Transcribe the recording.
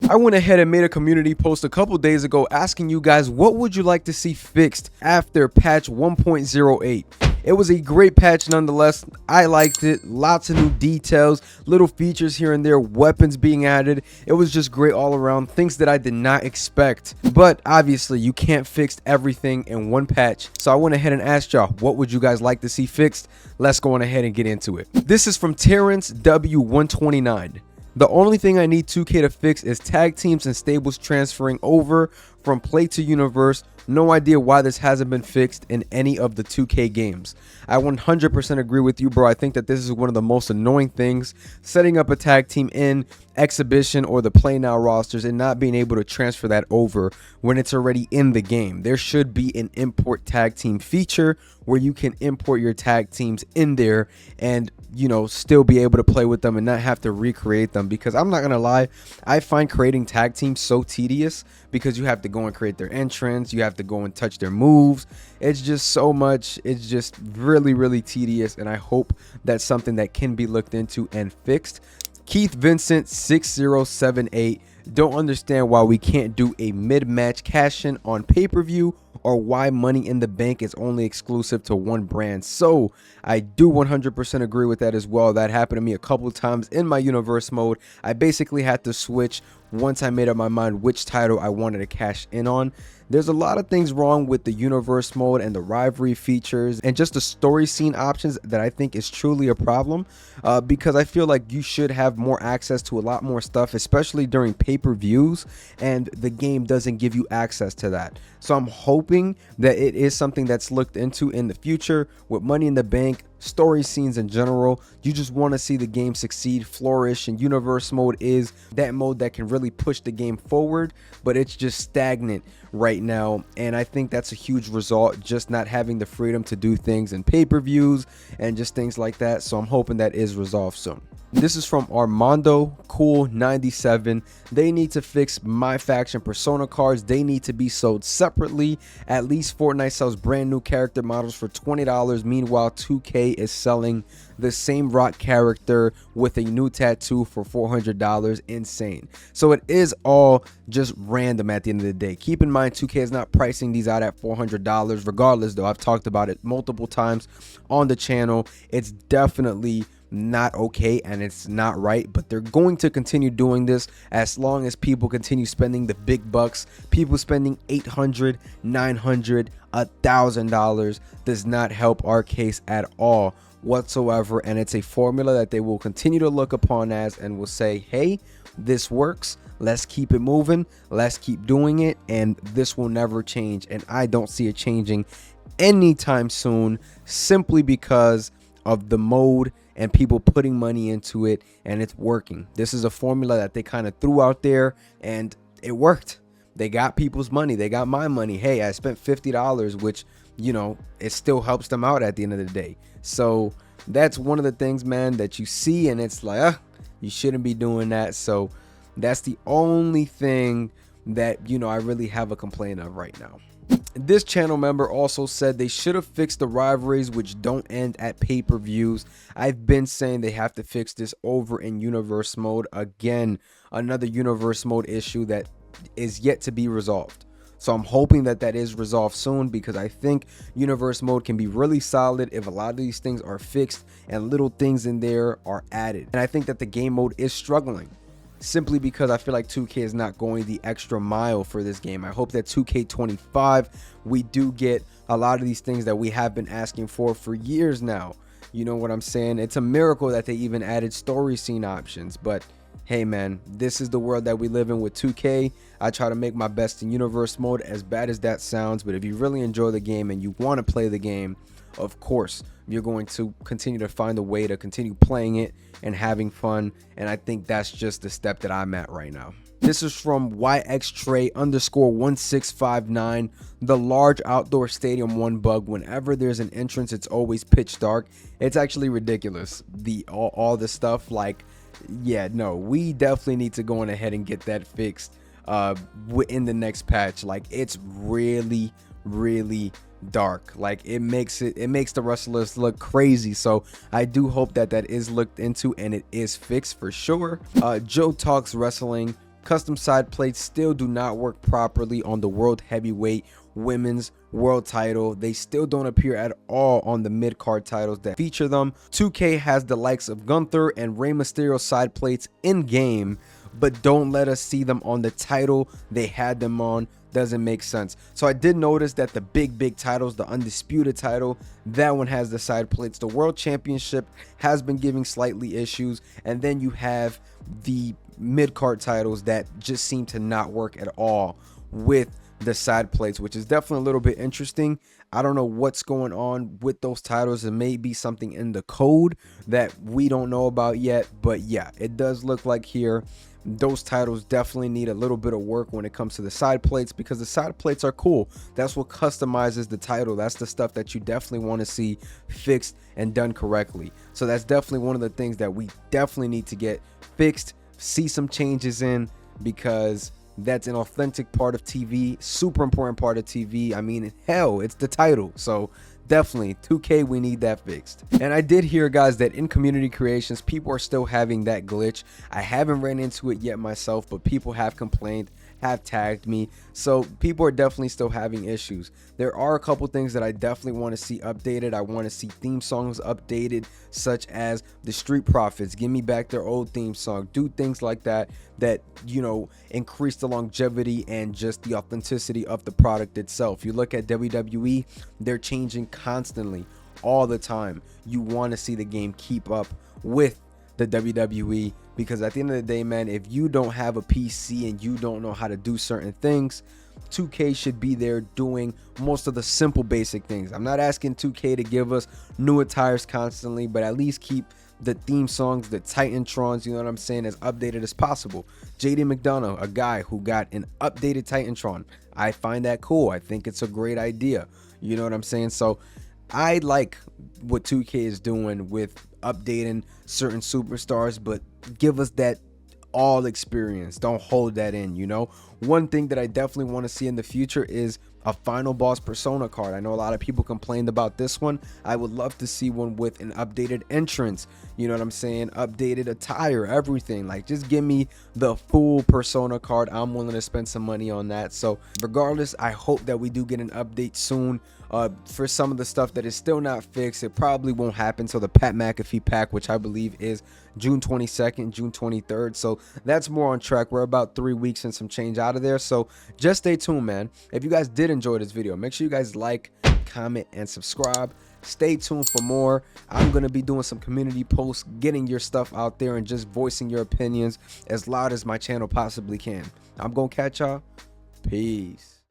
I went ahead and made a community post a couple days ago asking you guys what would you like to see fixed after patch 1.08. It was a great patch nonetheless. I liked it. Lots of new details, little features here and there, weapons being added. It was just great all around, things that I did not expect. But obviously you can't fix everything in one patch, so I went ahead and asked y'all, what would you guys like to see fixed? Let's go on ahead and get into it. This is from Terrence W129. The only thing I need 2K to fix is tag teams and stables transferring over from play to universe. No idea why this hasn't been fixed in any of the 2K games. I 100% agree with you, bro. I think that this is one of the most annoying things, setting up a tag team in exhibition or the play now rosters and not being able to transfer that over when it's already in the game. There should be an import tag team feature where you can import your tag teams in there and, you know, still be able to play with them and not have to recreate them, because I'm not gonna lie, I find creating tag teams so tedious because you have to go and create their entrance, you have to go and touch their moves. It's just so much. It's just really tedious, and I hope that's something that can be looked into and fixed. Keith Vincent 6078, don't understand why we can't do a mid-match cash-in on pay-per-view, or why Money in the Bank is only exclusive to one brand. So I do 100% agree with that as well. That happened to me a couple of times in my universe mode. I basically had to switch once I made up my mind which title I wanted to cash in on. There's a lot of things wrong with the universe mode and the rivalry features and just the story scene options that I think is truly a problem, because I feel like you should have more access to a lot more stuff, especially during pay-per-views, and the game doesn't give you access to that. So I'm hoping that it is something that's looked into in the future with Money in the Bank, story scenes in general. You just want to see the game succeed, flourish, and universe mode is that mode that can really push the game forward, but it's just stagnant right now, and I think that's a huge result, just not having the freedom to do things in pay-per-views and just things like that. So I'm hoping that is resolved soon. This is from Armando Cool 97. They need to fix MyFaction Persona cards. They need to be sold separately. At least Fortnite sells brand new character models for $20. Meanwhile, 2K is selling the same rock character with a new tattoo for $400. Insane. So it is all just random at the end of the day. Keep in mind, 2K is not pricing these out at $400. Regardless, though, I've talked about it multiple times on the channel. It's definitely not okay and it's not right, but they're going to continue doing this as long as people continue spending the big bucks. People spending $800, $900, $1,000 does not help our case at all whatsoever, and it's a formula that they will continue to look upon as and will say, hey, this works, let's keep it moving, let's keep doing it, and this will never change. And I don't see it changing anytime soon, simply because of the mode and people putting money into it, and it's working. This is a formula that they kind of threw out there and it worked. They got people's money, they got my money. Hey, I spent $50, which, you know, it still helps them out at the end of the day. So that's one of the things, man, that you see and it's like, you shouldn't be doing that. So that's the only thing that, you know, I really have a complaint of right now. This channel member also said they should have fixed the rivalries which don't end at pay-per-views. I've been saying they have to fix this over in universe mode. Again, another universe mode issue that is yet to be resolved. So I'm hoping that that is resolved soon, because I think universe mode can be really solid if a lot of these things are fixed and little things in there are added. And I think that the game mode is struggling, simply because I feel like 2K is not going the extra mile for this game. I hope that 2K25, we do get a lot of these things that we have been asking for years now. You know what I'm saying? It's a miracle that they even added story scene options. But hey, man, this is the world that we live in with 2K. I try to make my best in universe mode, as bad as that sounds. But if you really enjoy the game and you want to play the game, of course, you're going to continue to find a way to continue playing it and having fun. And I think that's just the step that I'm at right now. This is from YXTray_1659. The large outdoor stadium one bug. Whenever there's an entrance, it's always pitch dark. It's actually ridiculous. All the stuff, like, yeah, no, we definitely need to go on ahead and get that fixed in the next patch. Like, it's really dark. Like, it makes the wrestlers look crazy. So I do hope that that is looked into and it is fixed for sure. Joe Talks Wrestling custom side plates still do not work properly on the World Heavyweight Women's World title. They still don't appear at all on the mid-card titles that feature them. 2K has the likes of Gunther and Rey Mysterio side plates in game, but don't let us see them on the title they had them on. Doesn't make sense. So I did notice that the big titles, the undisputed title, that one has the side plates. The World Championship has been giving slightly issues, and then you have the mid-card titles that just seem to not work at all with the side plates, which is definitely a little bit interesting. I don't know what's going on with those titles. It may be something in the code that we don't know about yet, but yeah, it does look like here those titles definitely need a little bit of work when it comes to the side plates, because the side plates are cool. That's what customizes the title. That's the stuff that you definitely want to see fixed and done correctly. So that's definitely one of the things that we definitely need to get fixed, see some changes in, because that's an authentic part of TV, super important part of TV. I mean, hell, it's the title. So definitely 2K, we need that fixed. And I did hear, guys, that in community creations people are still having that glitch. I haven't ran into it yet myself, but people have complained, have tagged me, so people are definitely still having issues. There are a couple things that I definitely want to see updated. I want to see theme songs updated, such as the Street Profits, give me back their old theme song, do things like that, you know, increase the longevity and just the authenticity of the product itself. You look at WWE, they're changing constantly all the time. You want to see the game keep up with the WWE, because at the end of the day, man, if you don't have a PC and you don't know how to do certain things, 2K should be there doing most of the simple basic things. I'm not asking 2K to give us new attires constantly, but at least keep the theme songs, the Titantrons, you know what I'm saying, as updated as possible. JD McDonough, a guy who got an updated Titantron, I find that cool. I think it's a great idea, you know what I'm saying? So I like what 2K is doing with updating certain superstars, but give us that all experience. Don't hold that in, you know. One thing that I definitely want to see in the future is a final boss persona card. I know a lot of people complained about this one. I would love to see one with an updated entrance, you know what I'm saying, updated attire, everything. Like, just give me the full persona card. I'm willing to spend some money on that. So regardless, I hope that we do get an update soon. For some of the stuff that is still not fixed, it probably won't happen till the Pat McAfee pack, which I believe is June 22nd, June 23rd. So that's more on track. We're about 3 weeks and some change out of there. So just stay tuned, man. If you guys did enjoy this video, make sure you guys like, comment, and subscribe. Stay tuned for more. I'm going to be doing some community posts, getting your stuff out there and just voicing your opinions as loud as my channel possibly can. I'm going to catch y'all. Peace.